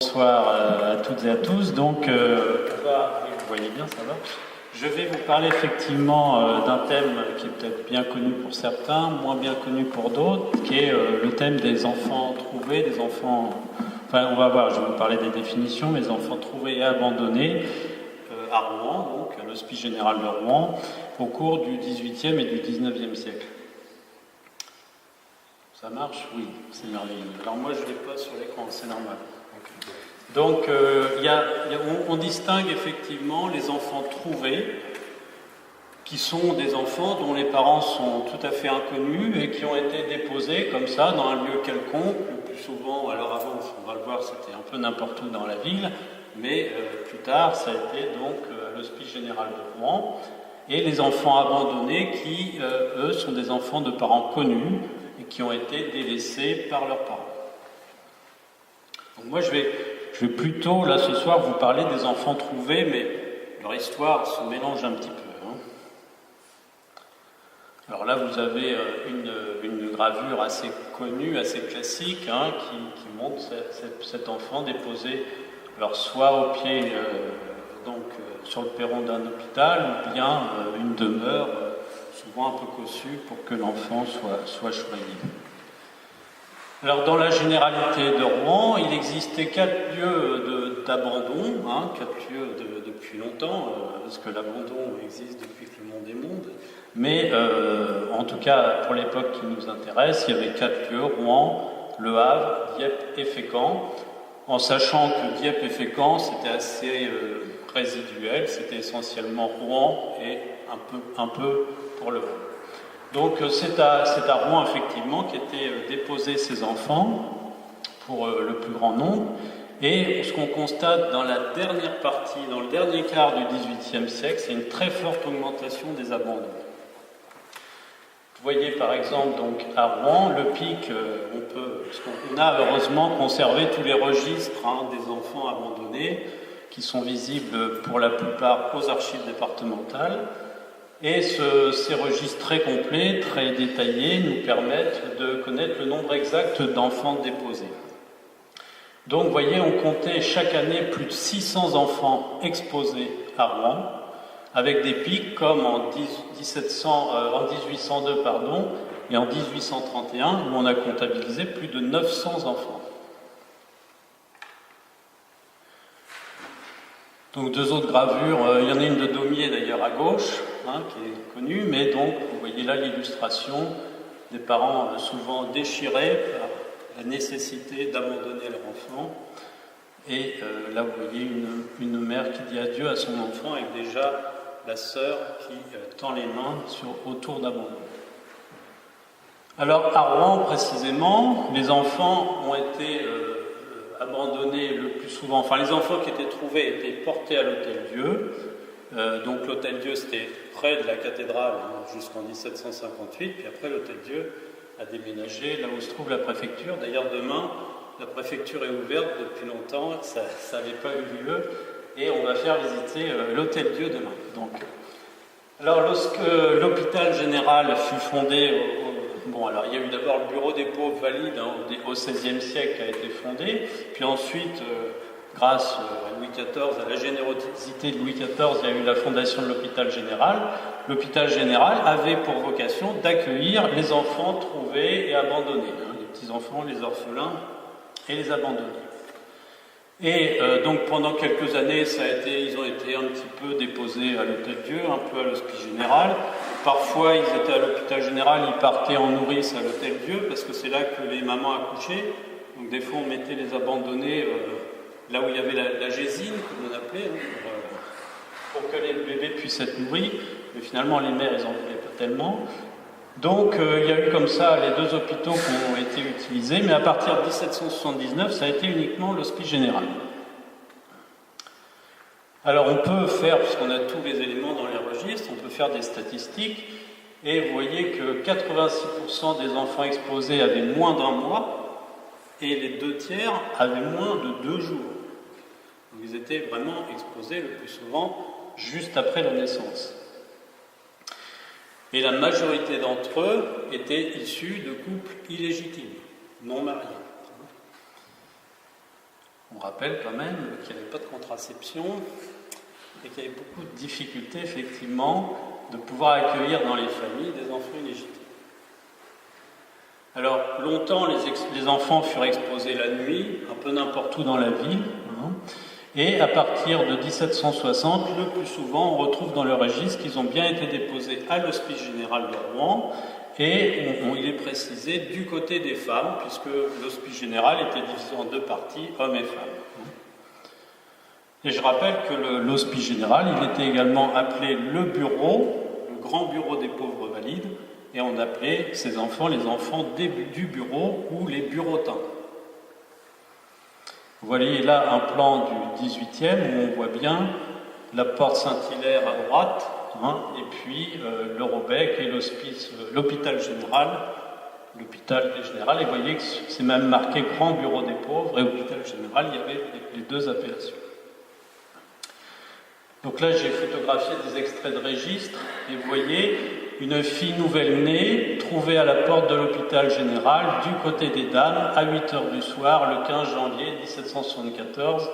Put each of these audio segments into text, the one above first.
Bonsoir à toutes et à tous. Donc, vous voyez bien, ça va. Je vais vous parler effectivement d'un thème qui est peut-être bien connu pour certains, moins bien connu pour d'autres, qui est le thème des enfants trouvés, des enfants. Enfin, on va voir. Je vais vous parler des définitions. Les enfants trouvés et abandonnés à Rouen, donc à l'Hospice général de Rouen, au cours du XVIIIe et du XIXe siècle. Ça marche? Oui, c'est merveilleux. Alors moi, je ne l'ai pas sur l'écran, c'est normal. Donc, on distingue effectivement les enfants trouvés, qui sont des enfants dont les parents sont tout à fait inconnus et qui ont été déposés comme ça dans un lieu quelconque. Le plus souvent, alors avant, on va le voir, c'était un peu n'importe où dans la ville, mais plus tard, ça a été donc à l'Hospice général de Rouen. Et les enfants abandonnés qui, eux, sont des enfants de parents connus et qui ont été délaissés par leurs parents. Donc moi, je vais plutôt, là, ce soir, vous parler des enfants trouvés, mais leur histoire se mélange un petit peu. Alors là, vous avez une gravure assez connue, assez classique, qui montre cet enfant déposé, alors soit au pied, sur le perron d'un hôpital, ou bien une demeure, souvent un peu cossue, pour que l'enfant soit choyé. Alors, dans la généralité de Rouen, il existait 4 lieux d'abandon, 4 lieux depuis longtemps, parce que l'abandon existe depuis que le monde est monde. Mais en tout cas, pour l'époque qui nous intéresse, il y avait 4 lieux, Rouen, Le Havre, Dieppe et Fécamp, en sachant que Dieppe et Fécamp, c'était assez résiduel, c'était essentiellement Rouen et un peu pour Le Havre. Donc c'est à Rouen, effectivement, qu'étaient déposés ces enfants, pour le plus grand nombre. Et ce qu'on constate dans la dernière partie, dans le dernier quart du XVIIIe siècle, c'est une très forte augmentation des abandons. Vous voyez par exemple donc, à Rouen, le pic, on a heureusement conservé tous les registres des enfants abandonnés, qui sont visibles pour la plupart aux archives départementales. Et ces registres très complets, très détaillés, nous permettent de connaître le nombre exact d'enfants déposés. Donc, vous voyez, on comptait chaque année plus de 600 enfants exposés à Rouen, avec des pics comme en 1802 et en 1831, où on a comptabilisé plus de 900 enfants. Donc 2 autres gravures, il y en a une de Daumier d'ailleurs à gauche, qui est connue, mais donc vous voyez là l'illustration des parents souvent déchirés par la nécessité d'abandonner leur enfant. Et là vous voyez une mère qui dit adieu à son enfant avec déjà la sœur qui tend les mains autour d'abandon. Alors à Rouen précisément, les enfants ont été abandonnés le plus souvent, enfin les enfants qui étaient trouvés étaient portés à l'Hôtel-Dieu. Donc l'Hôtel-Dieu c'était près de la cathédrale jusqu'en 1758, puis après l'Hôtel-Dieu a déménagé là où se trouve la préfecture. D'ailleurs demain, la préfecture est ouverte depuis longtemps, ça n'avait pas eu lieu, et on va faire visiter l'Hôtel-Dieu demain. Donc, alors lorsque l'hôpital général fut fondé, alors il y a eu d'abord le bureau des pauvres valides au XVIe siècle qui a été fondé, puis ensuite, grâce à Louis XIV, à la générosité de Louis XIV, il y a eu la fondation de l'hôpital général. L'hôpital général avait pour vocation d'accueillir les enfants trouvés et abandonnés, les petits-enfants, les orphelins et les abandonnés. Et donc pendant quelques années, ils ont été un petit peu déposés à l'Hôtel-Dieu, un peu à l'Hospice général. Parfois, ils étaient à l'hôpital général, ils partaient en nourrice à l'Hôtel-Dieu, parce que c'est là que les mamans accouchaient. Donc des fois, on mettait les abandonnés là où il y avait la gésine, comme on appelait, pour que les bébés puissent être nourris. Mais finalement, les mères, ils n'en voulaient pas tellement. Donc, il y a eu comme ça les 2 hôpitaux qui ont été utilisés, mais à partir de 1779, ça a été uniquement l'Hospice général. Alors, on peut faire, puisqu'on a tous les éléments dans les registres, on peut faire des statistiques, et vous voyez que 86% des enfants exposés avaient moins d'1 mois, et les 2 tiers avaient moins de 2 jours. Donc, ils étaient vraiment exposés le plus souvent juste après la naissance. Et la majorité d'entre eux étaient issus de couples illégitimes, non mariés. On rappelle quand même qu'il n'y avait pas de contraception et qu'il y avait beaucoup de difficultés, effectivement, de pouvoir accueillir dans les familles des enfants illégitimes. Alors, longtemps, les enfants furent exposés la nuit, un peu n'importe où dans la ville, et à partir de 1760, le plus souvent, on retrouve dans le registre qu'ils ont bien été déposés à l'Hospice général de Rouen, et il est précisé du côté des femmes, puisque l'Hospice général était divisé en deux parties, hommes et femmes. Et je rappelle que l'Hospice général, il était également appelé le bureau, le grand bureau des pauvres valides, et on appelait ces enfants les enfants du bureau ou les bureautins. Vous voyez là un plan du 18e où on voit bien la porte Saint-Hilaire à droite, et puis le Robec et l'hôpital général, et vous voyez que c'est même marqué Grand Bureau des Pauvres et Hôpital Général, il y avait les deux appellations. Donc là, j'ai photographié des extraits de registres, et vous voyez une fille nouvelle-née trouvée à la porte de l'hôpital général du côté des dames à 8h du soir, le 15 janvier 1774,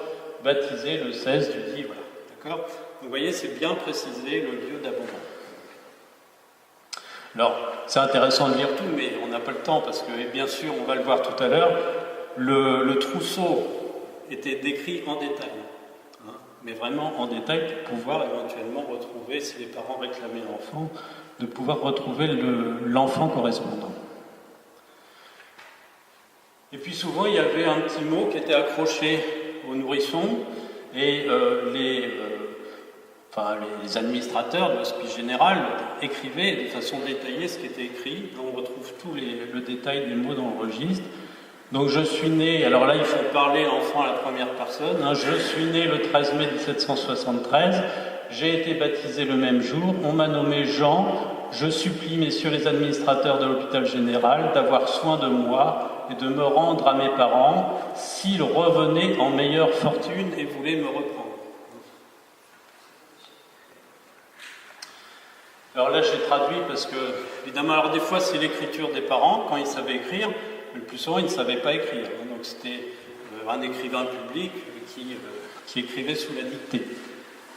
baptisée le 16 du 10. Voilà. D'accord ? Vous voyez, c'est bien précisé le lieu d'abandon. Alors, c'est intéressant de lire tout, mais on n'a pas le temps, parce que, bien sûr, on va le voir tout à l'heure, le trousseau était décrit en détail. Mais vraiment en détail pour pouvoir éventuellement retrouver, si les parents réclamaient l'enfant, de pouvoir retrouver l'enfant correspondant. Et puis souvent, il y avait un petit mot qui était accroché au nourrisson, et les administrateurs de l'Hospice général écrivaient de façon détaillée ce qui était écrit. On retrouve tout le détail des mots dans le registre. Donc je suis né, alors là il faut parler l'enfant à la première personne, je suis né le 13 mai 1773, j'ai été baptisé le même jour, on m'a nommé Jean, je supplie messieurs les administrateurs de l'hôpital général d'avoir soin de moi et de me rendre à mes parents s'ils revenaient en meilleure fortune et voulaient me reprendre. Alors là j'ai traduit parce que, évidemment, alors des fois c'est l'écriture des parents quand ils savaient écrire, le plus souvent, ils ne savaient pas écrire. Donc, c'était un écrivain public qui écrivait sous la dictée.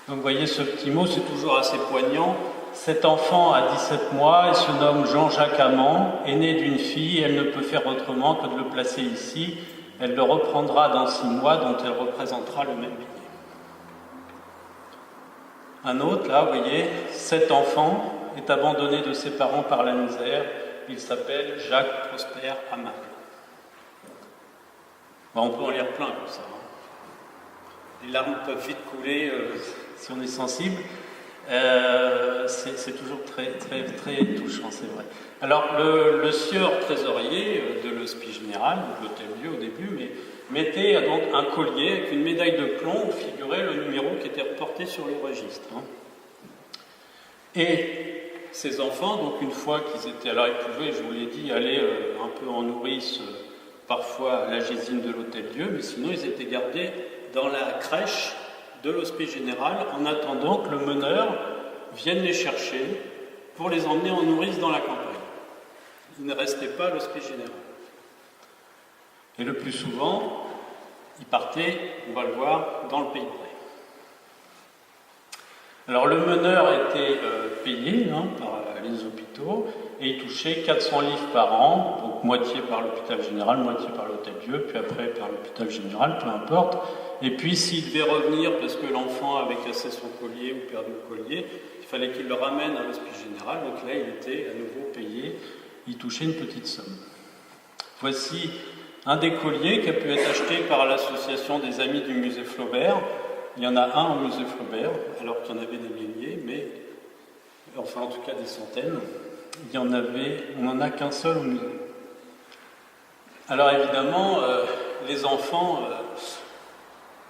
Donc, vous voyez, ce petit mot, c'est toujours assez poignant. Cet enfant a 17 mois, il se nomme Jean-Jacques Amand, est né d'une fille, elle ne peut faire autrement que de le placer ici. Elle le reprendra dans 6 mois, dont elle représentera le même billet. Un autre, là, vous voyez, cet enfant est abandonné de ses parents par la misère. Il s'appelle Jacques Prosper Amable. On peut en lire plein comme ça. Les larmes peuvent vite couler si on est sensible. C'est toujours très, très, très touchant, c'est vrai. Alors, le sieur trésorier de l'Hospice général, de l'Hôtel-Dieu au début, mais mettait donc un collier avec une médaille de plomb où figurait le numéro qui était reporté sur le registre. Et ces enfants, donc une fois qu'ils étaient, alors ils pouvaient, je vous l'ai dit, aller un peu en nourrice, parfois à la Gésine de l'Hôtel-Dieu, mais sinon ils étaient gardés dans la crèche de l'Hospice général en attendant que le meneur vienne les chercher pour les emmener en nourrice dans la campagne. Ils ne restaient pas à l'Hospice général. Et le plus souvent, ils partaient, on va le voir, dans le Pays de Bray. Alors le meneur était payé par les hôpitaux et il touchait 400 livres par an, donc moitié par l'hôpital général, moitié par l'Hôtel-Dieu, puis après par l'hôpital général, peu importe. Et puis s'il devait revenir parce que l'enfant avait cassé son collier ou perdu le collier, il fallait qu'il le ramène à l'Hospice général, donc là il était à nouveau payé, il touchait une petite somme. Voici un des colliers qui a pu être acheté par l'association des Amis du musée Flaubert. Il y en a un au musée Flaubert, alors qu'il y en avait des milliers, mais enfin en tout cas des centaines. On n'en a qu'un seul au musée. Alors évidemment, les enfants,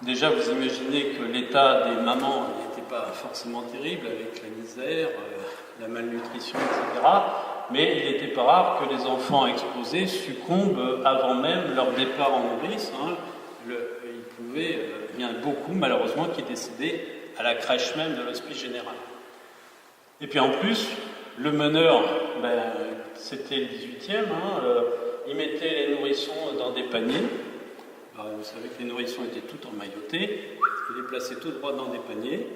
déjà vous imaginez que l'état des mamans n'était pas forcément terrible, avec la misère, la malnutrition, etc. Mais il n'était pas rare que les enfants exposés succombent avant même leur départ en nourrice. Il y en a beaucoup, malheureusement, qui décédaient à la crèche même de l'Hospice général. Et puis en plus, le meneur, c'était le 18e, il mettait les nourrissons dans des paniers, Alors, vous savez que les nourrissons étaient tout emmaillotés, ils les plaçaient tout droit dans des paniers,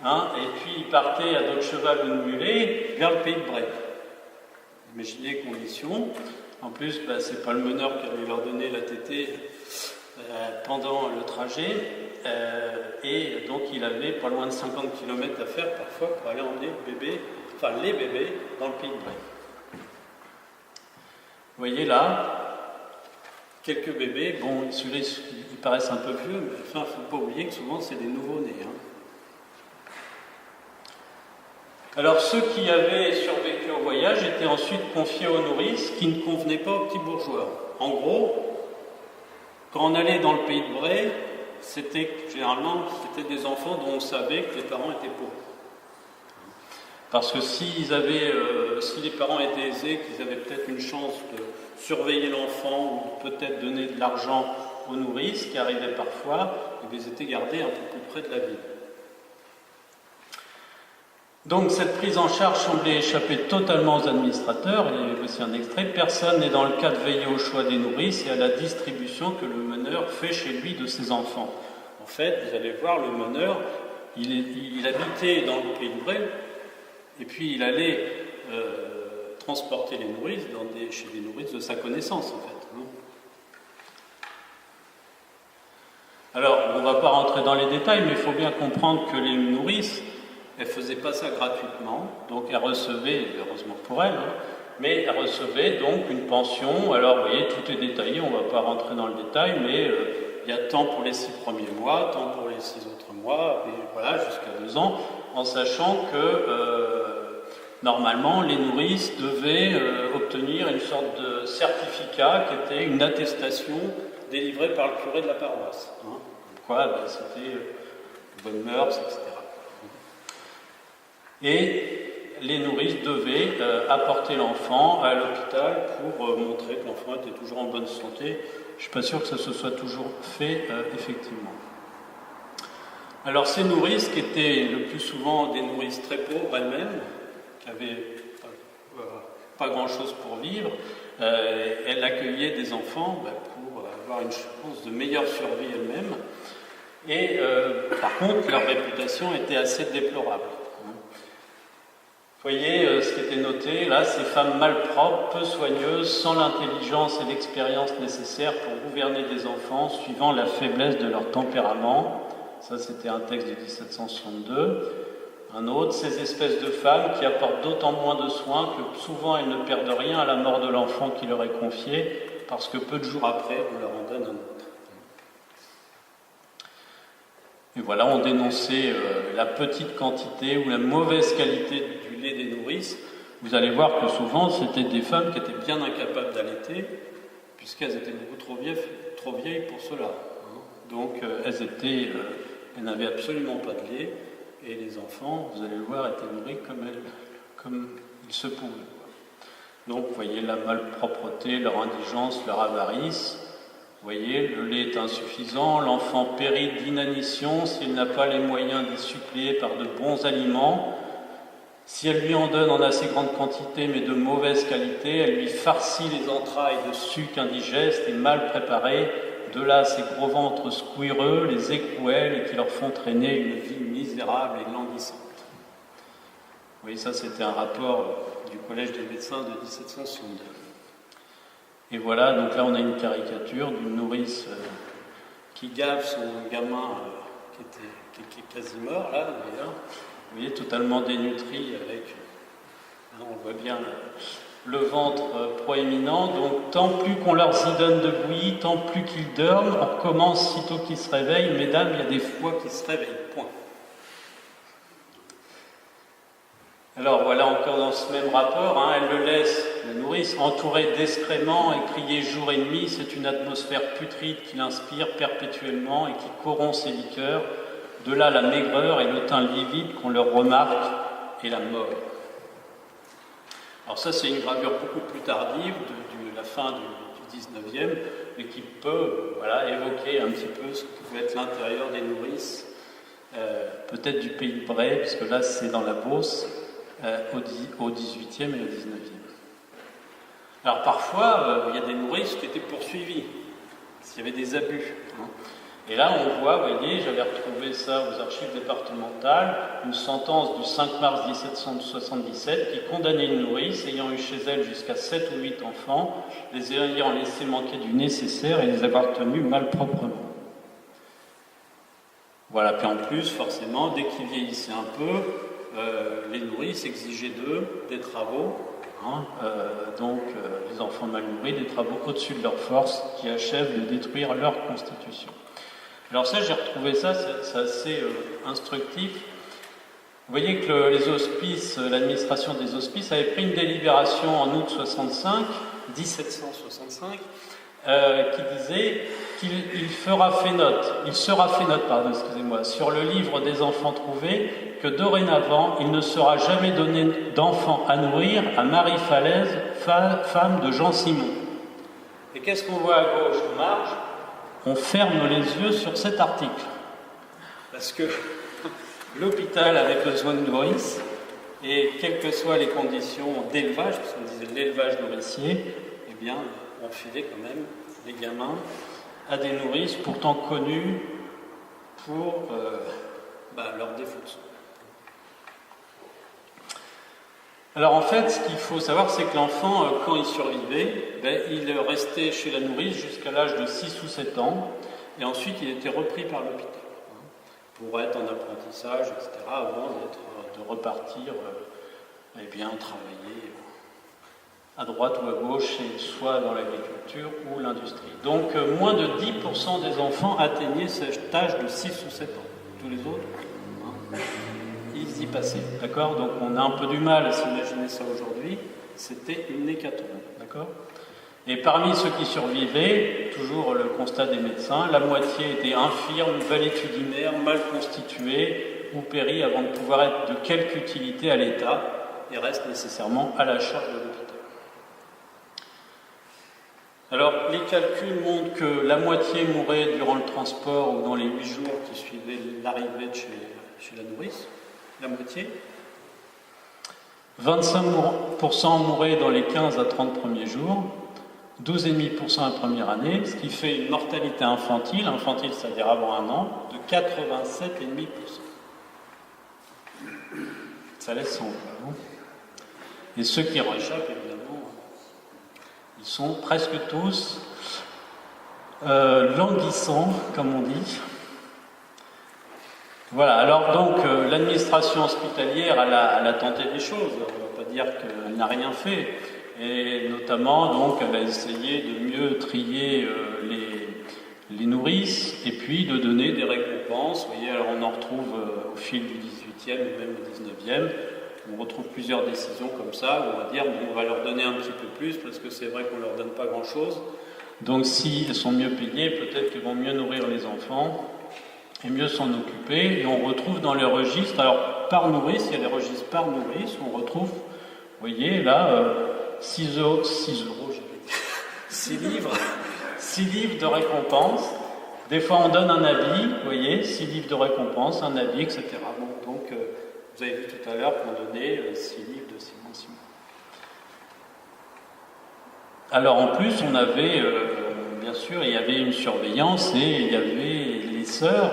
hein, et puis ils partaient à dos de cheval ou de mulet vers le pays de Bray. Imaginez les conditions. En plus, c'est pas le meneur qui allait leur donner la tétée pendant le trajet, et donc il avait pas loin de 50 km à faire parfois pour aller emmener les bébés dans le pays de Bray. Vous voyez là, quelques bébés, bon, celui-là, ils paraissent un peu vieux, mais enfin, il ne faut pas oublier que souvent c'est des nouveaux-nés. Hein. Alors ceux qui avaient survécu au voyage étaient ensuite confiés aux nourrices qui ne convenaient pas aux petits bourgeois. En gros, quand on allait dans le pays de Bray, généralement c'était des enfants dont on savait que les parents étaient pauvres. Parce que si les parents étaient aisés, qu'ils avaient peut-être une chance de surveiller l'enfant ou peut-être donner de l'argent aux nourrices, ce qui arrivait parfois, ils étaient gardés un peu plus près de la ville. Donc cette prise en charge semblait échapper totalement aux administrateurs. Il y avait aussi un extrait. Personne n'est dans le cas de veiller au choix des nourrices et à la distribution que le meneur fait chez lui de ses enfants. En fait, vous allez voir, le meneur, il habitait dans le pays de Bray, et puis il allait transporter les nourrices chez des nourrices de sa connaissance, en fait. Alors, on ne va pas rentrer dans les détails, mais il faut bien comprendre que les nourrices, elles ne faisaient pas ça gratuitement, donc elles recevaient, heureusement pour elles, mais elles recevaient donc une pension. Alors, vous voyez, tout est détaillé, on ne va pas rentrer dans le détail, mais il y a tant pour les 6 premiers mois, tant pour les 6 autres mois, et voilà, jusqu'à 2 ans, en sachant que normalement, les nourrices devaient obtenir une sorte de certificat qui était une attestation délivrée par le curé de la paroisse. Hein. Quoi, c'était bonnes mœurs, etc. Et les nourrices devaient apporter l'enfant à l'hôpital pour montrer que l'enfant était toujours en bonne santé. Je ne suis pas sûr que ça se soit toujours fait, effectivement. Alors ces nourrices, qui étaient le plus souvent des nourrices très pauvres elles-mêmes, qui n'avaient pas grand-chose pour vivre, elles accueillaient des enfants pour avoir une chance de meilleure survie elles-mêmes. Et par contre, leur réputation était assez déplorable. Vous voyez ce qui était noté, là, ces femmes malpropres, peu soigneuses, sans l'intelligence et l'expérience nécessaires pour gouverner des enfants, suivant la faiblesse de leur tempérament. Ça, c'était un texte de 1762. Un autre, ces espèces de femmes qui apportent d'autant moins de soins que souvent elles ne perdent rien à la mort de l'enfant qui leur est confié, parce que peu de jours après, on leur en donne un autre. Et voilà, on dénonçait la petite quantité ou la mauvaise qualité du lait des nourrices. Vous allez voir que souvent, c'était des femmes qui étaient bien incapables d'allaiter, puisqu'elles étaient beaucoup trop vieilles pour cela. Donc, elles n'avaient absolument pas de lait, et les enfants, vous allez le voir, étaient nourris comme il se pouvait. Donc, vous voyez la malpropreté, leur indigence, leur avarice. Vous voyez, le lait est insuffisant, l'enfant périt d'inanition s'il n'a pas les moyens d'y suppléer par de bons aliments. Si elle lui en donne en assez grande quantité mais de mauvaise qualité, elle lui farcit les entrailles de sucs indigestes et mal préparés. De là, ces gros ventres squireux les écrouellent et qui leur font traîner une vie misérable et languissante. Vous voyez, ça c'était un rapport du Collège des médecins de 1762. Et voilà, donc là on a une caricature d'une nourrice qui gave son gamin qui est quasi mort, là d'ailleurs. Vous voyez, totalement dénutri avec, là, on voit bien le ventre proéminent. Donc tant plus qu'on leur y donne de bouillie, tant plus qu'ils dorment, on recommence sitôt qu'ils se réveillent. Mesdames, il y a des fois qui se réveillent, point. Alors voilà encore dans ce même rapport, elle le laisse, la nourrice, entourée d'excréments et crier jour et nuit. C'est une atmosphère putride qui l'inspire perpétuellement et qui corrompt ses liqueurs. De là la maigreur et le teint livide qu'on leur remarque et la mort. Alors ça c'est une gravure beaucoup plus tardive de la fin du 19e, mais qui peut évoquer un petit peu ce que pouvait être l'intérieur des nourrices, peut-être du pays de Bray, puisque là c'est dans la Beauce, au 18e et au 19e. Alors parfois, il y a des nourrices qui étaient poursuivies. s'il y avait des abus. Et là, on voit, vous voyez, j'avais retrouvé ça aux archives départementales, une sentence du 5 mars 1777 qui condamnait une nourrice ayant eu chez elle jusqu'à 7 ou 8 enfants, les ayant laissés manquer du nécessaire et les avoir tenus malproprement. Voilà, puis en plus, forcément, dès qu'ils vieillissaient un peu, les nourrices exigeaient d'eux des travaux, les enfants mal nourris, des travaux au-dessus de leur force qui achèvent de détruire leur constitution. Alors ça, j'ai retrouvé ça, c'est assez instructif. Vous voyez que les hospices, l'administration des hospices avait pris une délibération en août 1765, qui disait qu'il sera fait note, sur le livre des enfants trouvés, que dorénavant, il ne sera jamais donné d'enfant à nourrir à Marie Falaise, femme de Jean Simon. Et qu'est-ce qu'on voit à gauche en marge ? On ferme les yeux sur cet article, parce que l'hôpital avait besoin de nourrices, et quelles que soient les conditions d'élevage, parce qu'on disait l'élevage nourricier, eh bien, on filait quand même les gamins à des nourrices pourtant connues pour leur défaut de soins. Alors en fait, ce qu'il faut savoir, c'est que l'enfant, quand il survivait, il restait chez la nourrice jusqu'à l'âge de 6 ou 7 ans, et ensuite il était repris par l'hôpital, pour être en apprentissage, etc., avant de repartir, travailler à droite ou à gauche, soit dans l'agriculture ou l'industrie. Donc moins de 10% des enfants atteignaient cet âge de 6 ou 7 ans. Tous les autres, ils y passaient, d'accord ? Donc on a un peu du mal à s'imaginer ça aujourd'hui, c'était une hécatombe, d'accord ? Et parmi ceux qui survivaient, toujours le constat des médecins, la moitié était infirme, valétudinaire, mal constituée, ou périt avant de pouvoir être de quelque utilité à l'État, et reste nécessairement à la charge de l'hôpital. Alors, les calculs montrent que la moitié mourait durant le transport ou dans les 8 jours qui suivaient l'arrivée de chez la nourrice, la moitié. 25% mouraient dans les 15 à 30 premiers jours, 12,5% la première année, ce qui fait une mortalité infantile, c'est-à-dire avant 1 an, de 87,5%. Ça laisse son poids. Et ceux qui réchappent, évidemment, ils sont presque tous languissants, comme on dit. Voilà, alors donc l'administration hospitalière, elle a tenté des choses, on ne va pas dire qu'elle n'a rien fait, et notamment donc elle a essayé de mieux trier les nourrices, et puis de donner des récompenses. Vous voyez, alors on en retrouve au fil du 18e ou même du 19e, on retrouve plusieurs décisions comme ça, où on va dire on va leur donner un petit peu plus, parce que c'est vrai qu'on ne leur donne pas grand-chose. Donc si elles sont mieux payées, peut-être qu'elles vont mieux nourrir les enfants, et mieux s'en occuper. Et on retrouve dans les registres, alors par nourrice, il y a les registres par nourrice, où on retrouve, vous voyez là, 6 livres de récompense. Des fois on donne un avis, vous voyez, 6 livres de récompense, un avis, etc. Bon, donc vous avez vu tout à l'heure qu'on donnait 6 livres de Simon Simon. Alors en plus on avait, bien sûr, il y avait une surveillance et il y avait les sœurs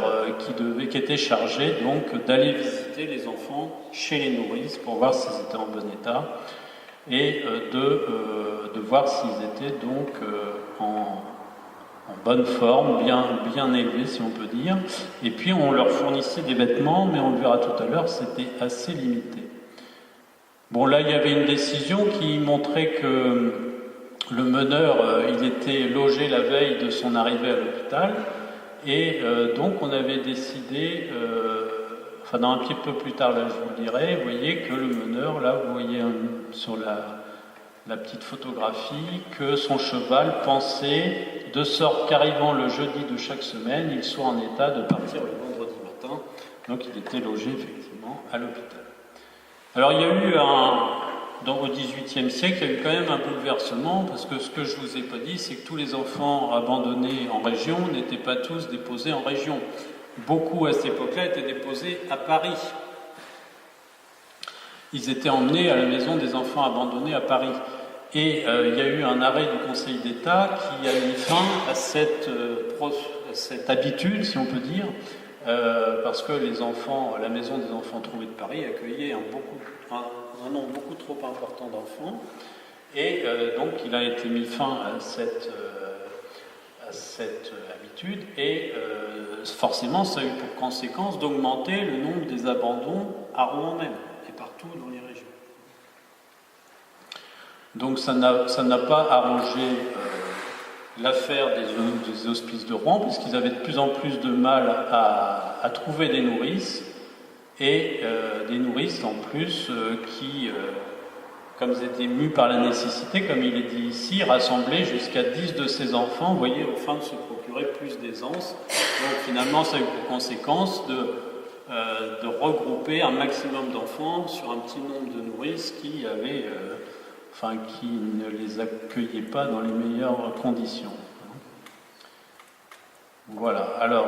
qui étaient chargées donc d'aller visiter les enfants chez les nourrices pour voir s'ils étaient en bon état et de voir s'ils étaient donc en bonne forme, bien élevés si on peut dire. Et puis on leur fournissait des vêtements, mais on le verra tout à l'heure, c'était assez limité. Bon, là il y avait une décision qui montrait que le meneur, il était logé la veille de son arrivée à l'hôpital, et donc on avait décidé, un petit peu plus tard, là je vous le dirai, vous voyez que le meneur, là vous voyez sur la petite photographie, que son cheval pensait de sorte qu'arrivant le jeudi de chaque semaine, il soit en état de partir le vendredi matin. Donc il était logé effectivement à l'hôpital. Alors il y a eu au XVIIIe siècle, il y a eu quand même un bouleversement, parce que ce que je ne vous ai pas dit, c'est que tous les enfants abandonnés en région n'étaient pas tous déposés en région. Beaucoup à cette époque-là étaient déposés à Paris. Ils étaient emmenés à la maison des enfants abandonnés à Paris. Et il y a eu un arrêt du Conseil d'État qui a mis fin à cette habitude, si on peut dire, parce que les enfants, la Maison des enfants trouvés de Paris accueillait un nombre beaucoup trop important d'enfants. Et donc il a été mis fin à cette habitude, et forcément ça a eu pour conséquence d'augmenter le nombre des abandons à Rouen même, et partout dans les régions. Donc ça n'a pas arrangé l'affaire des hospices de Rouen, puisqu'ils avaient de plus en plus de mal à trouver des nourrices, et des nourrices en plus qui, comme ils étaient mus par la nécessité, comme il est dit ici, rassemblaient jusqu'à 10 de ces enfants, vous voyez, afin de se procurer plus d'aisance. Donc finalement ça a eu pour conséquence de regrouper un maximum d'enfants sur un petit nombre de nourrices qui ne les accueillaient pas dans les meilleures conditions. Voilà, alors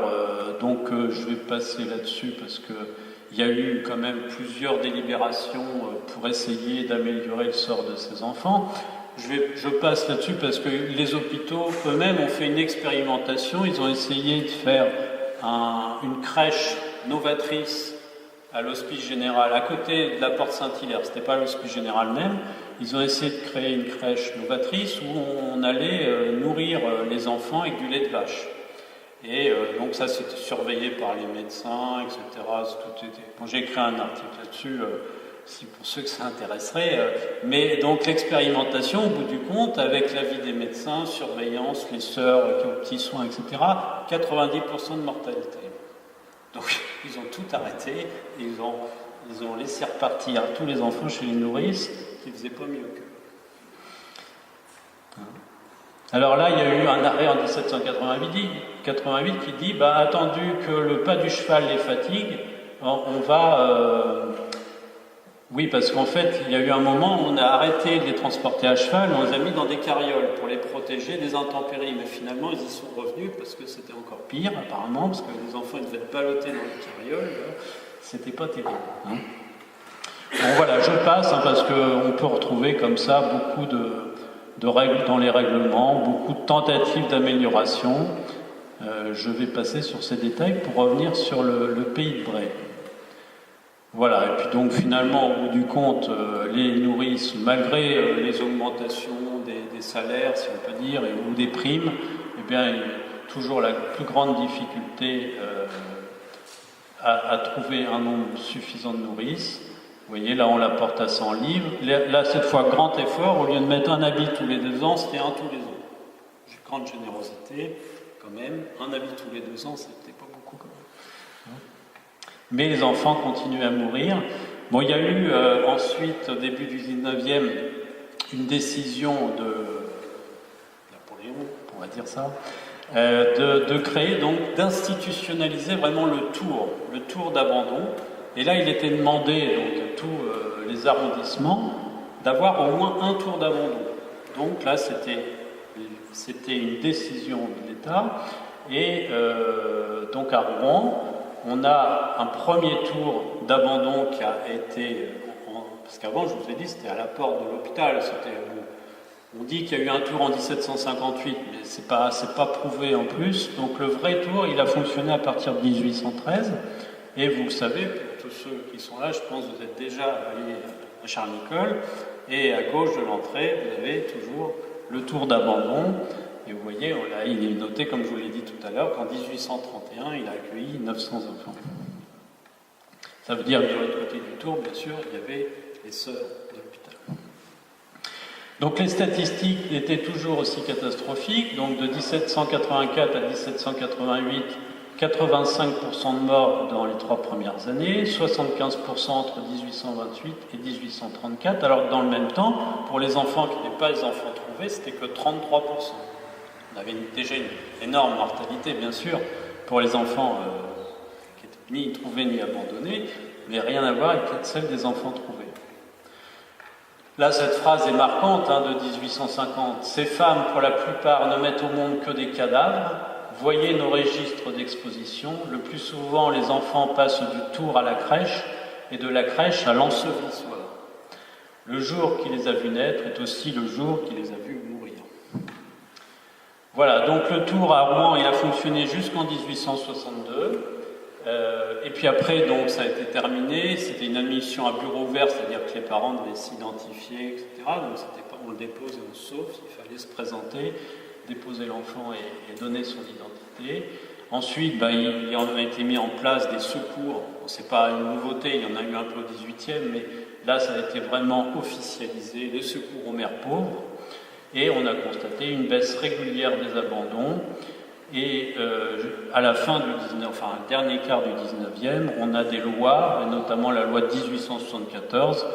je vais passer là-dessus parce qu'il y a eu quand même plusieurs délibérations pour essayer d'améliorer le sort de ces enfants. Je passe là-dessus parce que les hôpitaux eux-mêmes ont fait une expérimentation, ils ont essayé de faire une crèche novatrice à l'hospice général, à côté de la porte Saint-Hilaire, c'était pas l'hospice général même. Ils ont essayé de créer une crèche novatrice où on allait nourrir les enfants avec du lait de vache. Et donc ça, c'était surveillé par les médecins, etc. Bon, j'ai écrit un article là-dessus, si pour ceux que ça intéresserait. Mais donc l'expérimentation, au bout du compte, avec l'avis des médecins, surveillance, les sœurs qui ont petits soins, etc., 90% de mortalité. Donc ils ont tout arrêté, et ils ont laissé repartir tous les enfants chez les nourrices qui ne faisaient pas mieux qu'eux. Alors là, il y a eu un arrêt en 1788 qui dit, attendu que le pas du cheval les fatigue, on va... Oui, parce qu'en fait, il y a eu un moment où on a arrêté de les transporter à cheval, on les a mis dans des carrioles pour les protéger des intempéries. Mais finalement, ils y sont revenus parce que c'était encore pire, apparemment, parce que les enfants ils devaient être ballottés dans les carrioles. C'était pas terrible. Bon, voilà, je passe, parce qu'on peut retrouver comme ça beaucoup de règles dans les règlements, beaucoup de tentatives d'amélioration. Je vais passer sur ces détails pour revenir sur le pays de Bray. Voilà, et puis donc finalement, au bout du compte, les nourrices, malgré les augmentations des salaires, si on peut dire, ou des primes, il y a toujours la plus grande difficulté à trouver un nombre suffisant de nourrices. Vous voyez, là on la porte à 100 livres. Là, cette fois, grand effort, au lieu de mettre un habit tous les 2 ans, c'était un tous les ans. Grande générosité, quand même. Un habit tous les 2 ans, c'était pas beaucoup quand même. Mais les enfants continuent à mourir. Bon, il y a eu ensuite, au début du 19e, une décision de Napoléon, on va dire ça, de créer, donc, d'institutionnaliser vraiment le tour d'abandon. Et là, il était demandé donc, à tous les arrondissements d'avoir au moins un tour d'abandon. Donc là, c'était une décision de l'État. Et donc à Rouen, on a un premier tour d'abandon qui a été... parce qu'avant, je vous ai dit, c'était à la porte de l'hôpital. On dit qu'il y a eu un tour en 1758, mais c'est pas prouvé en plus. Donc le vrai tour, il a fonctionné à partir de 1813. Et vous le savez, pour tous ceux qui sont là, je pense que vous êtes déjà allés à Charles-Nicolle. Et à gauche de l'entrée, vous avez toujours le tour d'abandon. Et vous voyez, il est noté, comme je vous l'ai dit tout à l'heure, qu'en 1831, il a accueilli 900 enfants. Ça veut dire que de l'autre côté du tour, bien sûr, il y avait les sœurs de l'hôpital. Donc les statistiques étaient toujours aussi catastrophiques. Donc de 1784 à 1788, 85% de morts dans les 3 premières années, 75% entre 1828 et 1834, alors que dans le même temps, pour les enfants qui n'étaient pas les enfants trouvés, c'était que 33%. On avait déjà une énorme mortalité, bien sûr, pour les enfants qui n'étaient ni trouvés ni abandonnés, mais rien à voir avec celle des enfants trouvés. Là, cette phrase est marquante de 1850. « Ces femmes, pour la plupart, ne mettent au monde que des cadavres. Voyez nos registres d'exposition. Le plus souvent, les enfants passent du tour à la crèche et de la crèche à l'ensevelissoir. » Le jour qui les a vus naître est aussi le jour qui les a vus mourir. Voilà, donc le tour à Rouen, il a fonctionné jusqu'en 1862. Et puis après, donc, ça a été terminé. C'était une admission à bureau ouvert, c'est-à-dire que les parents devaient s'identifier, etc. Donc c'était pas on le dépose et on le sauve, il fallait se présenter, déposer l'enfant et donner son identité. Ensuite, il en a été mis en place des secours. Bon, c'est pas une nouveauté, il y en a eu un peu au 18e, mais là, ça a été vraiment officialisé, les secours aux mères pauvres. Et on a constaté une baisse régulière des abandons. Et à la fin du 19, enfin, le dernier quart du 19e, on a des lois, et notamment la loi de 1874,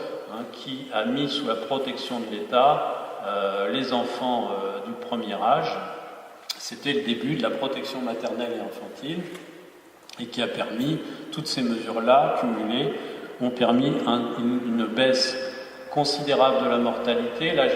qui a mis sous la protection de l'État les enfants du premier âge. C'était le début de la protection maternelle et infantile, et qui a permis, toutes ces mesures-là, cumulées, ont permis une baisse considérable de la mortalité. Là,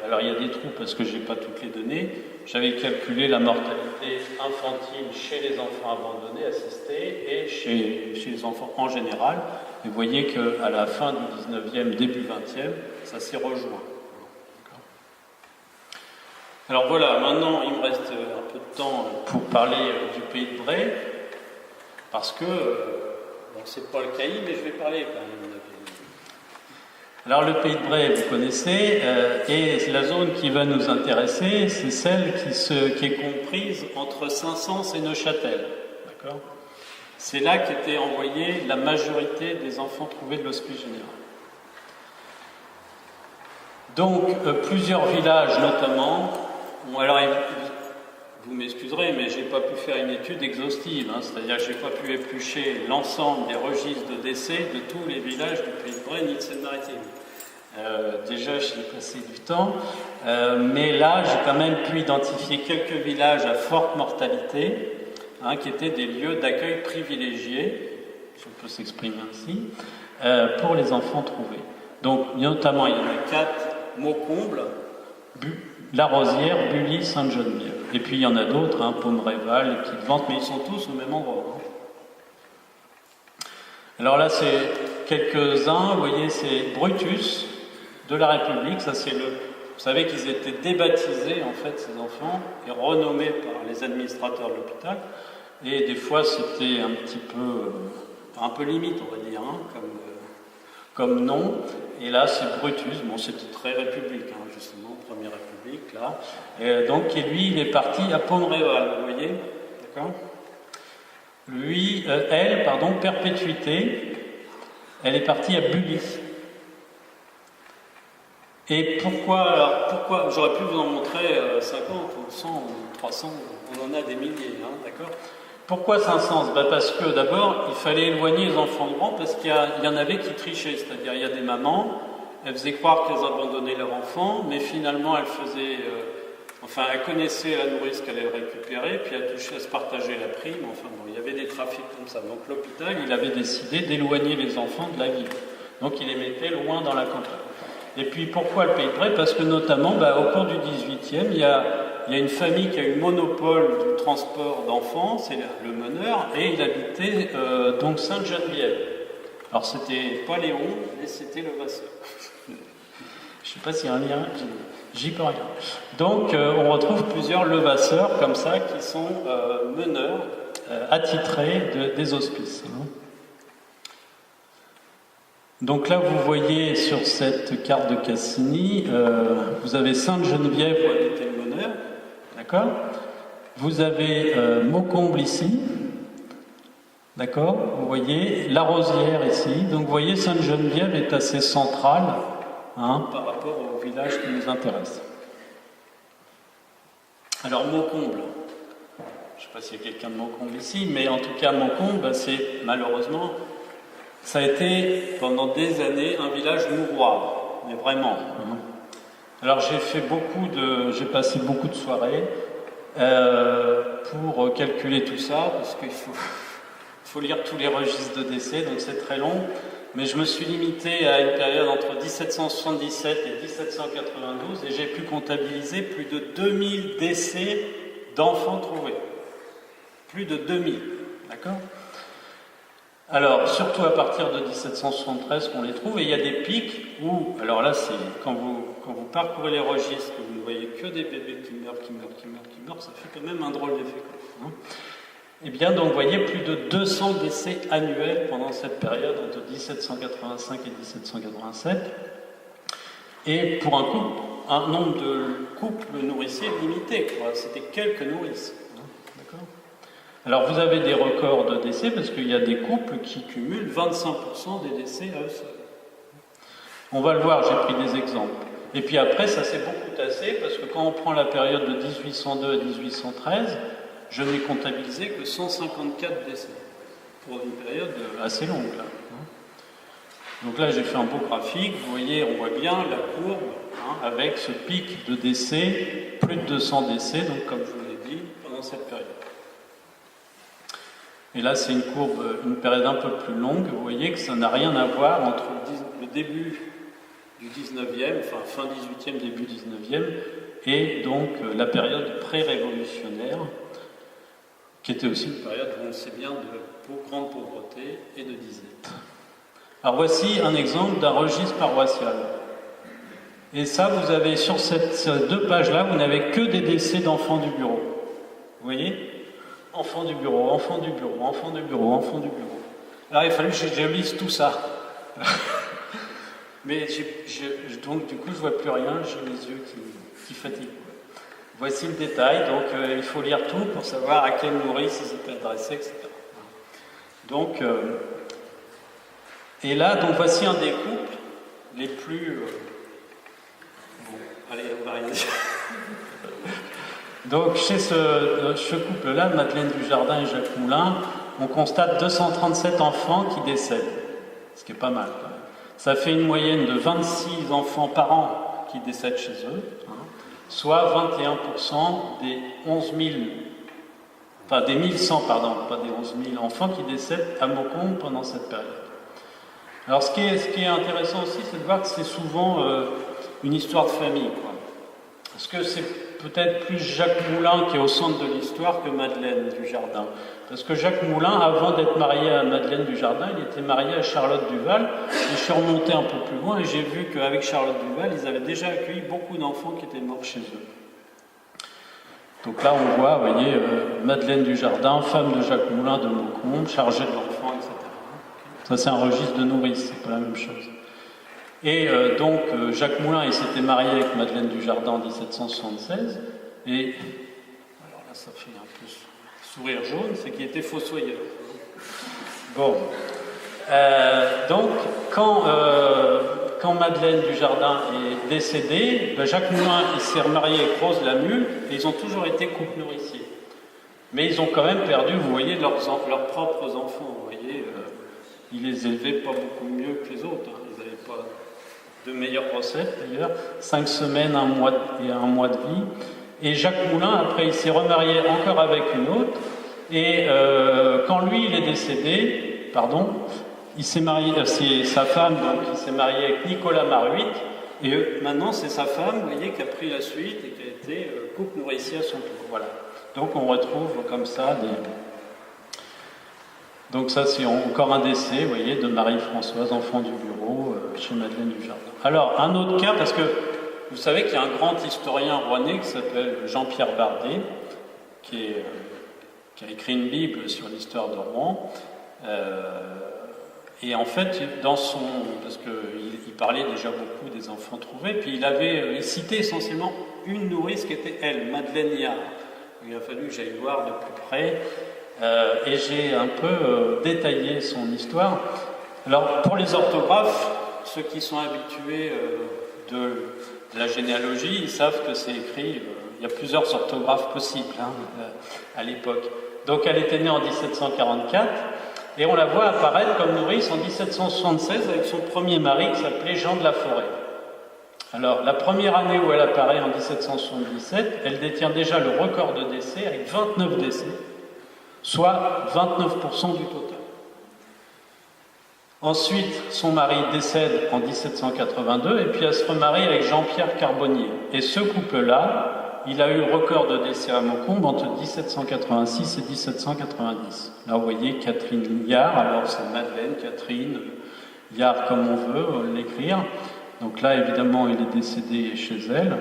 alors il y a des trous parce que je n'ai pas toutes les données, j'avais calculé la mortalité infantile chez les enfants abandonnés, assistés, et chez les enfants en général. Et vous voyez qu'à la fin du 19e, début 20e, ça s'est rejoint. Alors voilà, maintenant il me reste un peu de temps pour parler du Pays de Bray, parce que, bon, c'est pas le caïd, mais je vais parler quand même. Alors le Pays de Bray, vous connaissez, et la zone qui va nous intéresser, c'est celle qui est comprise entre Saint-Saëns et Neuchâtel. D'accord ? C'est là qu'était envoyée la majorité des enfants trouvés de l'Hospice général. Donc plusieurs villages notamment, alors vous m'excuserez, mais je n'ai pas pu faire une étude exhaustive, c'est-à-dire que je n'ai pas pu éplucher l'ensemble des registres de décès de tous les villages du Pays de Bray ni de Seine-Maritime. Déjà, j'y ai passé du temps, mais là, j'ai quand même pu identifier quelques villages à forte mortalité, qui étaient des lieux d'accueil privilégiés, si on peut s'exprimer ainsi, pour les enfants trouvés. Donc, notamment, il y en a 4, Maucomble, La Rosière, Bully, Sainte-Geneviève. Et puis, il y en a d'autres, Pomereyval, qui vantent, mais ils sont tous au même endroit. Alors là, c'est quelques-uns, vous voyez, c'est Brutus de la République, ça c'est vous savez qu'ils étaient débaptisés, en fait, ces enfants, et renommés par les administrateurs de l'hôpital, et des fois, c'était un petit peu limite, on va dire, comme nom, et là, c'est Brutus, bon, c'était très république, justement, Première République, là, et donc, et lui, il est parti à Pomereyval, vous voyez, d'accord ? Lui, Perpétuité, elle est partie à Bully. Et pourquoi j'aurais pu vous en montrer 50 ou 100 ou 300, on en a des milliers, d'accord ? Pourquoi Saint-Saëns ? Parce que d'abord, il fallait éloigner les enfants de grands, parce qu'il y en avait qui trichaient, c'est-à-dire il y a des mamans, elles faisaient croire qu'elles abandonnaient leur enfant, mais finalement elles faisaient... elle connaissait la nourrice qu'elle allait récupérer, puis elle se partageait la prime, il y avait des trafics comme ça. Donc l'hôpital, il avait décidé d'éloigner les enfants de la ville. Donc il les mettait loin dans la campagne. Et puis pourquoi le Pays de Bray ? Parce que notamment, au cours du 18e, il y a une famille qui a eu le monopole du transport d'enfants, c'est le meneur, et il habitait donc Sainte-Geneviève. Alors c'était pas Léon, mais c'était Levasseur. Je ne sais pas s'il y a un lien, j'y peux rien. Donc on retrouve plusieurs Levasseurs comme ça qui sont meneurs attitrés des hospices. Donc là vous voyez sur cette carte de Cassini, vous avez Sainte-Geneviève où habitait le meneur, d'accord ? Vous avez Maucomble ici, d'accord ? Vous voyez La Rosière ici, donc vous voyez Sainte-Geneviève est assez centrale par rapport au village qui nous intéresse. Alors Maucomble, je ne sais pas s'il y a quelqu'un de Maucomble ici, mais en tout cas Maucomble, c'est malheureusement, ça a été pendant des années un village mouroir, mais vraiment. Alors j'ai passé beaucoup de soirées pour calculer tout ça, parce qu'il faut lire tous les registres de décès, donc c'est très long. Mais je me suis limité à une période entre 1777 et 1792 et j'ai pu comptabiliser plus de 2000 décès d'enfants trouvés. Plus de 2000, d'accord ? Alors, surtout à partir de 1773 qu'on les trouve, et il y a des pics où, alors là, c'est quand vous parcourez les registres, vous ne voyez que des bébés qui meurent, ça fait quand même un drôle d'effet. Hein. Eh bien, donc, vous voyez plus de 200 décès annuels pendant cette période, entre 1785 et 1787, et pour un nombre de couples nourriciers limité, c'était quelques nourrices. Alors vous avez des records de décès parce qu'il y a des couples qui cumulent 25% des décès à eux seuls. On va le voir, j'ai pris des exemples. Et puis après, ça s'est beaucoup tassé parce que quand on prend la période de 1802 à 1813, je n'ai comptabilisé que 154 décès pour une période assez longue. Là. Donc là, j'ai fait un beau graphique. Vous voyez, on voit bien la courbe avec ce pic de décès, plus de 200 décès, donc comme je vous l'ai dit, pendant cette période. Et là, c'est une courbe, une période un peu plus longue. Vous voyez que ça n'a rien à voir entre le début du 19e, enfin fin 18e, début 19e, et donc la période pré-révolutionnaire, qui était aussi une période, où on le sait bien, de grande pauvreté et de disette. Alors voici un exemple d'un registre paroissial. Et ça, vous avez sur ces deux pages-là, vous n'avez que des décès d'enfants du bureau. Vous voyez ? Enfant du bureau, enfant du bureau, enfant du bureau, enfant du bureau. Alors il a fallu que je lise tout ça. Mais donc du coup je ne vois plus rien, j'ai les yeux qui fatiguent. Voici le détail, donc il faut lire tout pour savoir à quelle nourrice ils étaient adressés, etc. Donc, et là, donc voici un des couples les plus... Bon, allez, on va rien dire. Donc, chez ce couple-là, Madeleine Dujardin et Jacques Moulin, on constate 237 enfants qui décèdent, ce qui est pas mal. Quand même. Ça fait une moyenne de 26 enfants par an qui décèdent chez eux, soit 21% des 11 000, enfin des 1100, pardon, pas des 11 000 enfants qui décèdent à Maucombe pendant cette période. Alors, ce qui est intéressant aussi, c'est de voir que c'est souvent une histoire de famille, quoi. Parce que c'est peut-être plus Jacques Moulin qui est au centre de l'histoire que Madeleine Dujardin. Parce que Jacques Moulin, avant d'être marié à Madeleine Dujardin, il était marié à Charlotte Duval. Et je suis remonté un peu plus loin et j'ai vu qu'avec Charlotte Duval, ils avaient déjà accueilli beaucoup d'enfants qui étaient morts chez eux. Donc là, on voit, vous voyez, Madeleine Dujardin, femme de Jacques Moulin de Maucombe, chargée de l'enfant, etc. Ça, c'est un registre de nourrice, c'est pas la même chose. Et donc, Jacques Moulin, il s'était marié avec Madeleine Dujardin en 1776. Et, alors là, ça fait un peu sourire jaune, c'est qu'il était fossoyeur. Bon. Donc, quand Madeleine Dujardin est décédée, Jacques Moulin, il s'est remarié avec Rose Lamule, et ils ont toujours été couple nourricier. Mais ils ont quand même perdu, vous voyez, leurs propres enfants. Vous voyez, ils les élevaient pas beaucoup mieux que les autres. Ils n'avaient pas de meilleures recettes d'ailleurs, 5 semaines, un mois de vie. Et Jacques Moulin, après, il s'est remarié encore avec une autre. Et quand lui, il est décédé, il s'est marié, c'est sa femme, donc il s'est marié avec Nicolas Maruit. Et maintenant, c'est sa femme, vous voyez, qui a pris la suite et qui a été couple nourricier à son tour. Voilà. Donc on retrouve comme ça des... Donc ça, c'est encore un décès, vous voyez, de Marie-Françoise, enfant du bureau, chez Madeleine Dujardin. Alors, un autre cas, parce que vous savez qu'il y a un grand historien rouennais qui s'appelle Jean-Pierre Bardet, qui a écrit une Bible sur l'histoire de Rouen. Et en fait, parce qu'il parlait déjà beaucoup des enfants trouvés, puis il citait essentiellement une nourrice qui était elle, Madeleine Yard. Il a fallu que j'aille voir de plus près. Et j'ai un peu détaillé son histoire. Alors, pour les orthographes, ceux qui sont habitués de la généalogie, ils savent que c'est écrit, il y a plusieurs orthographes possibles à l'époque. Donc, elle était née en 1744, et on la voit apparaître comme nourrice en 1776 avec son premier mari qui s'appelait Jean de la Forêt. Alors, la première année où elle apparaît, en 1777, elle détient déjà le record de décès avec 29 décès, soit 29% du total. Ensuite, son mari décède en 1782 et puis elle se remarie avec Jean-Pierre Carbonnier. Et ce couple-là il a eu le record de décès à Maucombe entre 1786 et 1790. Là, vous voyez Catherine Yard, alors c'est Madeleine, Catherine, Yard comme on veut l'écrire. Donc là, évidemment, il est décédé chez elle.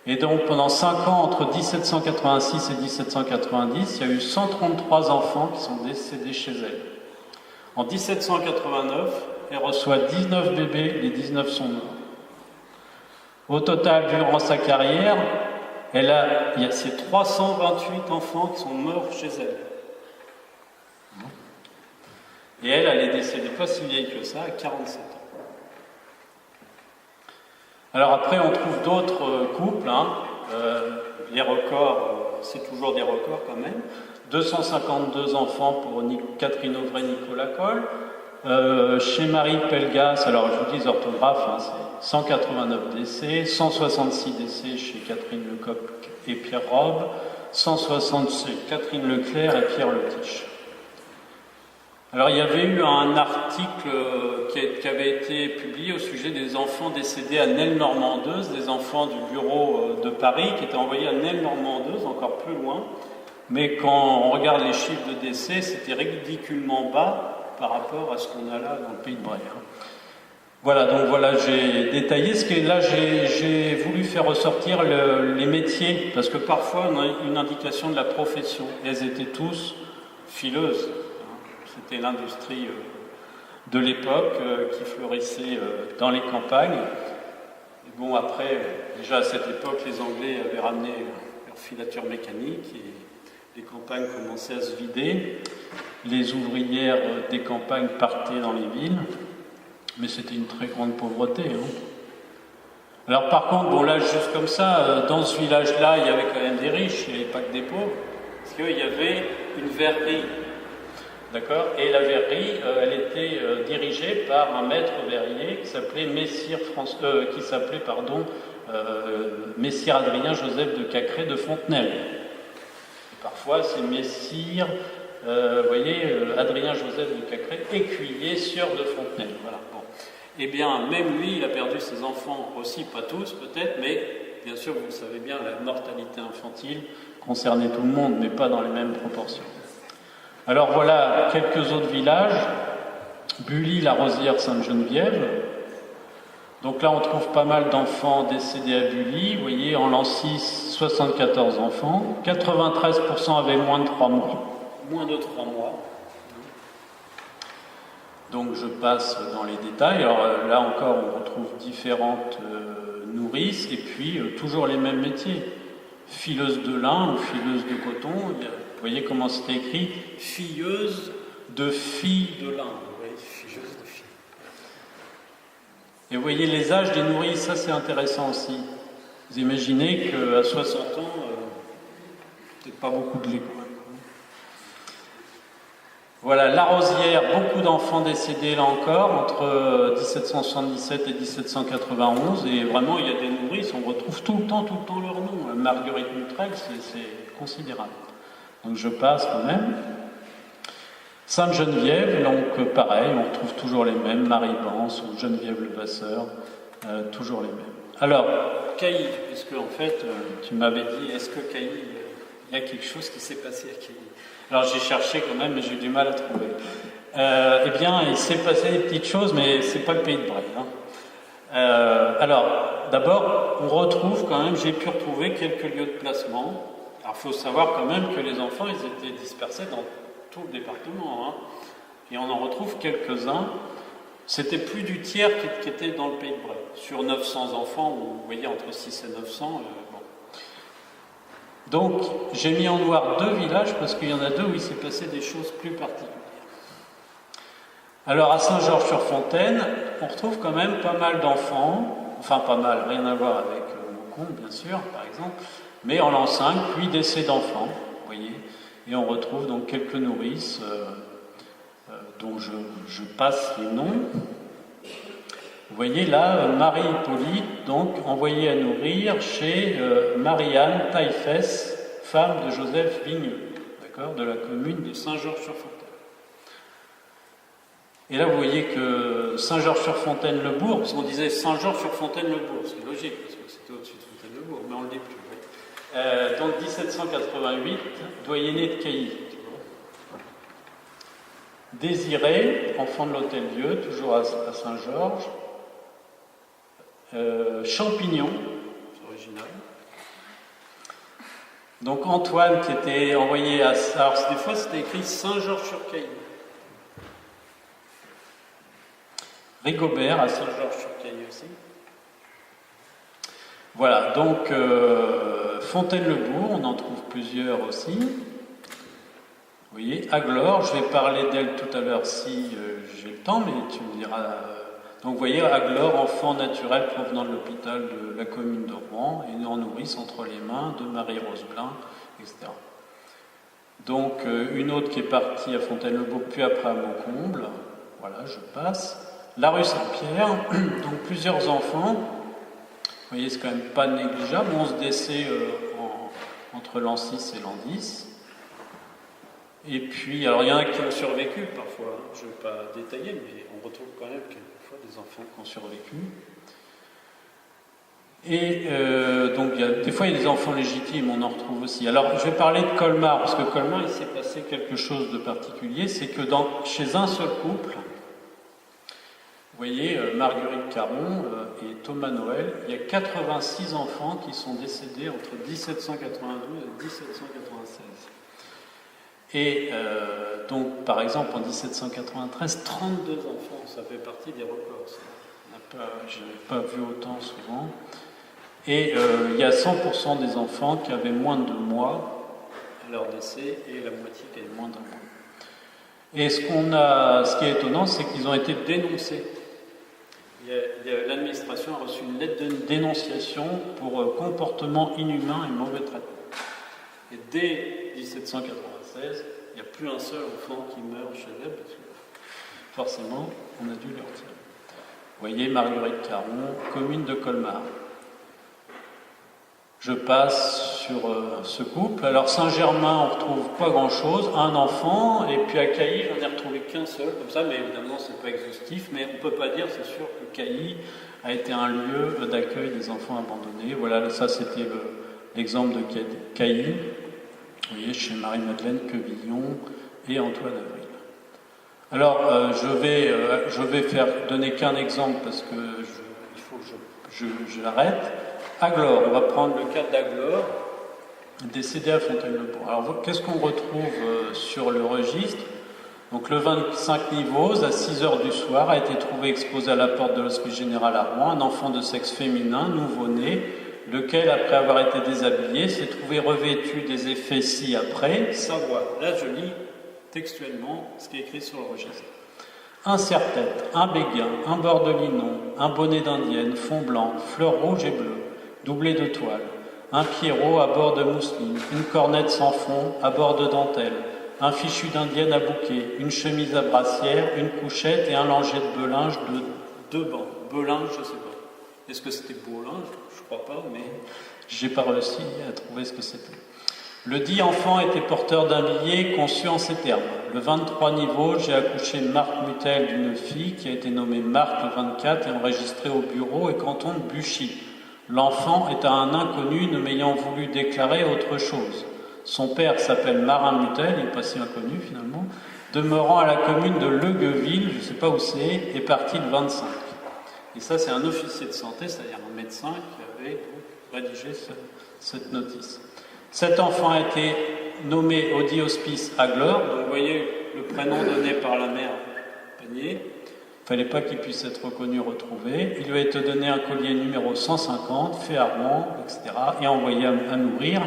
Et donc, pendant 5 ans, entre 1786 et 1790, il y a eu 133 enfants qui sont décédés chez elle. En 1789, elle reçoit 19 bébés, les 19 sont morts. Au total, durant sa carrière, il y a ces 328 enfants qui sont morts chez elle. Et elle est décédée pas si vieille que ça, à 47 ans. Alors après, on trouve d'autres couples, les records, c'est toujours des records quand même. 252 enfants pour Catherine Auvray, Nicolas Coll. Chez Marie Pelgas, alors je vous dis orthographe, c'est 189 décès, 166 décès chez Catherine Lecoq et Pierre Robbe, 160 chez Catherine Leclerc et Pierre Letiche. Alors il y avait eu un article qui avait été publié au sujet des enfants décédés à Nesle-Normandeuse, des enfants du bureau de Paris qui étaient envoyés à Nesle-Normandeuse, encore plus loin. Mais quand on regarde les chiffres de décès, c'était ridiculement bas par rapport à ce qu'on a là dans le Pays de Bray. Voilà, donc voilà, j'ai détaillé ce que là j'ai voulu faire ressortir les métiers, parce que parfois on a une indication de la profession. Elles étaient tous fileuses. C'était l'industrie de l'époque qui fleurissait dans les campagnes. Et bon, après, déjà à cette époque, les Anglais avaient ramené leur filature mécanique et les campagnes commençaient à se vider. Les ouvrières des campagnes partaient dans les villes, mais c'était une très grande pauvreté. Alors par contre, bon là, juste comme ça, dans ce village-là, il y avait quand même des riches, il n'y avait pas que des pauvres, parce qu'il y avait une verrerie. D'accord. Et la verrerie, elle était dirigée par un maître verrier qui s'appelait Messire Adrien Joseph de Cacré de Fontenelle. Et parfois, c'est Messire, Adrien Joseph de Cacré, écuyer sieur de Fontenelle. Voilà. Bon. Eh bien, même lui, il a perdu ses enfants aussi, pas tous peut-être, mais bien sûr, vous le savez bien, la mortalité infantile concernait tout le monde, mais pas dans les mêmes proportions. Alors voilà quelques autres villages, Bully, La Rosière, Sainte-Geneviève. Donc là on trouve pas mal d'enfants décédés à Bully. Vous voyez, en l'an 6, 74 enfants, 93% avaient moins de 3 mois. Moins de 3 mois. Donc je passe dans les détails. Alors là encore on retrouve différentes nourrices et puis toujours les mêmes métiers. Fileuse de lin ou fileuse de coton. Vous voyez comment c'est écrit, filleuse de filles de lin. Oui, filleuse de filles. Et vous voyez les âges des nourrices, ça c'est intéressant aussi. Vous imaginez qu'à 60 ans, peut-être pas beaucoup de lait. Voilà, La Rosière, beaucoup d'enfants décédés là encore, entre 1777 et 1791, et vraiment il y a des nourrices, on retrouve tout le temps leur nom. Marguerite Moutrel, c'est considérable. Donc je passe quand même. Sainte-Geneviève, donc pareil, on retrouve toujours les mêmes, Marie Bance ou Geneviève Levasseur, toujours les mêmes. Alors, Cailly, puisque en fait, tu m'avais dit, est-ce que Cailly, il y a quelque chose qui s'est passé à Cailly? Alors j'ai cherché quand même, mais j'ai eu du mal à trouver. Eh bien, il s'est passé des petites choses, mais c'est pas le Pays de Bray. Alors, d'abord, on retrouve quand même, j'ai pu retrouver quelques lieux de placement. Alors, il faut savoir quand même que les enfants, ils étaient dispersés dans tout le département. Et on en retrouve quelques-uns. C'était plus du tiers qui était dans le Pays de Bray. Sur 900 enfants, vous voyez, entre 6 et 900, bon. Donc, j'ai mis en noir 2 villages, parce qu'il y en a 2 où il s'est passé des choses plus particulières. Alors, à Saint-Georges-sur-Fontaine, on retrouve quand même pas mal d'enfants. Enfin, pas mal, rien à voir avec Maucombe, bien sûr, par exemple. Mais en l'an 5, puis décès d'enfants, vous voyez, et on retrouve donc quelques nourrices dont je passe les noms. Vous voyez là, Marie-Hippolyte, donc envoyée à nourrir chez Marie-Anne Taillefesse, femme de Joseph Vigneux, d'accord, de la commune de Saint-Georges-sur-Fontaine. Et là, vous voyez que Saint-Georges-sur-Fontaine-le-Bourg, parce qu'on disait Saint-Georges-sur-Fontaine-le-Bourg, c'est logique, parce que c'était au-dessus de Fontaine-le-Bourg, mais on ne le dit plus. Donc 1788, doyenné de Cailly. Désiré, enfant de l'Hôtel-Dieu, toujours à Saint-Georges. Champignon, c'est original. Donc Antoine qui était envoyé à... Alors des fois c'était écrit Saint-Georges-sur-Cailly. Rigobert à Saint-Georges-sur-Cailly aussi. Voilà, donc Fontaine-le-Bourg, on en trouve plusieurs aussi. Vous voyez, Aglore, je vais parler d'elle tout à l'heure si j'ai le temps, mais tu me diras. Donc vous voyez, Aglore, enfant naturel provenant de l'hôpital de la commune de Rouen, et en nourrice entre les mains de Marie-Rose Blin, etc. Donc une autre qui est partie à Fontaine-le-Bourg, puis après à Maucomble. Voilà, je passe. La rue Saint-Pierre, donc plusieurs enfants. Vous voyez, c'est quand même pas négligeable. 11 décès entre l'an 6 et l'an 10. Et puis, alors il y en a qui ont survécu parfois, hein. Je ne vais pas détailler, mais on retrouve quand même quelquefois des enfants qui ont survécu. Et donc, des fois il y a des enfants légitimes, on en retrouve aussi. Alors je vais parler de Colmar, parce que Colmar, il s'est passé quelque chose de particulier, c'est que chez un seul couple, vous voyez, Marguerite Caron et Thomas Noël, il y a 86 enfants qui sont décédés entre 1792 et 1796. Et donc, par exemple, en 1793, 32 enfants, ça fait partie des records. Je n'ai pas vu autant souvent. Et il y a 100% des enfants qui avaient moins de 2 mois à leur décès et la moitié qui avait moins d'1 mois. Et ce qui est étonnant, c'est qu'ils ont été dénoncés. L'administration a reçu une lettre de dénonciation pour comportement inhumain et mauvais traitement. Et dès 1796, il n'y a plus un seul enfant qui meurt chez elle, parce que forcément, on a dû le retirer. Vous voyez, Marguerite Caron, commune de Colmar. Je passe sur ce couple. Alors Saint-Germain, on ne retrouve pas grand-chose, un enfant, et puis à Cailly, j'en ai retrouvé qu'un seul, comme ça, mais évidemment, ce n'est pas exhaustif, mais on ne peut pas dire, c'est sûr, que Cailly a été un lieu d'accueil des enfants abandonnés. Voilà, ça c'était l'exemple de Cailly. Vous voyez, chez Marie-Madeleine Quevillon et Antoine Avril. Alors, je vais donner qu'un exemple parce que il faut que je l'arrête. Aglore, on va prendre le cas d'Aglore, décédé à Fontaine-le-Bourg. Alors, qu'est-ce qu'on retrouve sur le registre? Donc, le 25 Nivose, à 6 h du soir, a été trouvé exposé à la porte de l'Hospice Général à Rouen, un enfant de sexe féminin, nouveau-né, lequel, après avoir été déshabillé, s'est trouvé revêtu des effets ci-après, savoir. Là, je lis textuellement ce qui est écrit sur le registre. Un serre-tête, un béguin, un bord de linon, un bonnet d'indienne, fond blanc, fleurs rouges et bleues, doublé de toile, un pierrot à bord de mousseline, une cornette sans fond à bord de dentelle, un fichu d'indienne à bouquet, une chemise à brassière, une couchette et un langet de belinge de 2 bancs. Belinge, je ne sais pas. Est-ce que c'était Beaulinge? Je ne crois pas, mais je n'ai pas réussi à trouver ce que c'était. Le dit enfant était porteur d'un billet conçu en ces termes. Le 23 Nivose, j'ai accouché Marthe Mutel d'une fille qui a été nommée Marthe le 24 et enregistrée au bureau et canton de Buchy. L'enfant est à un inconnu ne m'ayant voulu déclarer autre chose. Son père s'appelle Marin Mutel, il n'est pas si inconnu finalement, demeurant à la commune de Legueville, je ne sais pas où c'est, est parti le 25. Et ça, c'est un officier de santé, c'est-à-dire un médecin qui avait rédigé cette notice. Cet enfant a été nommé au dit hospice Aglore, donc vous voyez le prénom donné par la mère Panier. Il ne fallait pas qu'il puisse être reconnu, retrouvé. Il lui a été donné un collier numéro 150, fait à Rouen, etc., et envoyé à nourrir.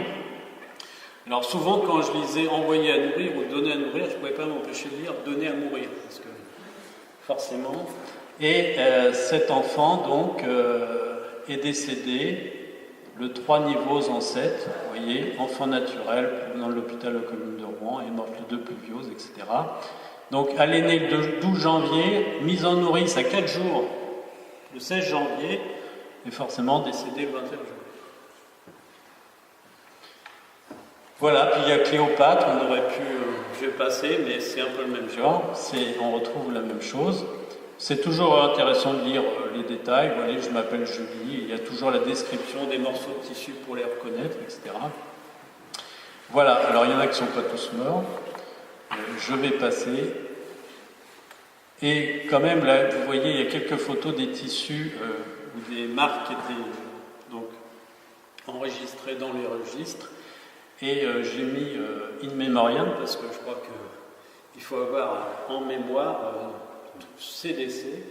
Alors souvent, quand je lisais envoyer à nourrir ou donner à nourrir, je ne pouvais pas m'empêcher de lire donner à mourir, parce que forcément. Et cet enfant, donc, est décédé le 3 Nivose en 7, vous voyez, enfant naturel, dans l'hôpital de la commune de Rouen, est mort le 2 Pluviose, etc. Donc, elle est née le 12 janvier, mise en nourrice à 4 jours, le 16 janvier, et forcément décédée le 21 janvier. Voilà, puis il y a Cléopâtre, on aurait pu, je vais passer, mais c'est un peu le même genre, on retrouve la même chose. C'est toujours intéressant de lire les détails. Vous voyez, je m'appelle Julie, il y a toujours la description des morceaux de tissu pour les reconnaître, etc. Voilà, alors il y en a qui ne sont pas tous morts. Je vais passer. Et quand même, là, vous voyez, il y a quelques photos des tissus où des marques étaient donc enregistrées dans les registres. Et j'ai mis in memoriam parce que je crois qu'il faut avoir en mémoire ces décès.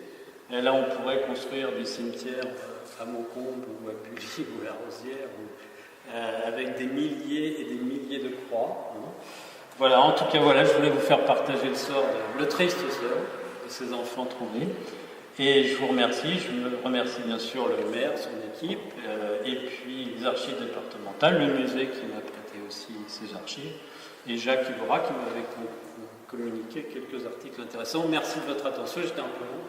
Et là, on pourrait construire des cimetières à Maucombe ou à Bully ou à Rosières avec des milliers et des milliers de croix. Hein. Voilà, en tout cas, voilà, je voulais vous faire partager le triste sort de ces enfants trouvés. Et je vous remercie. Je me remercie bien sûr le maire, son équipe, et puis les archives départementales, le musée qui m'a prêté aussi ses archives, et Jacques Iborra qui m'avait communiqué quelques articles intéressants. Merci de votre attention, j'étais un peu long.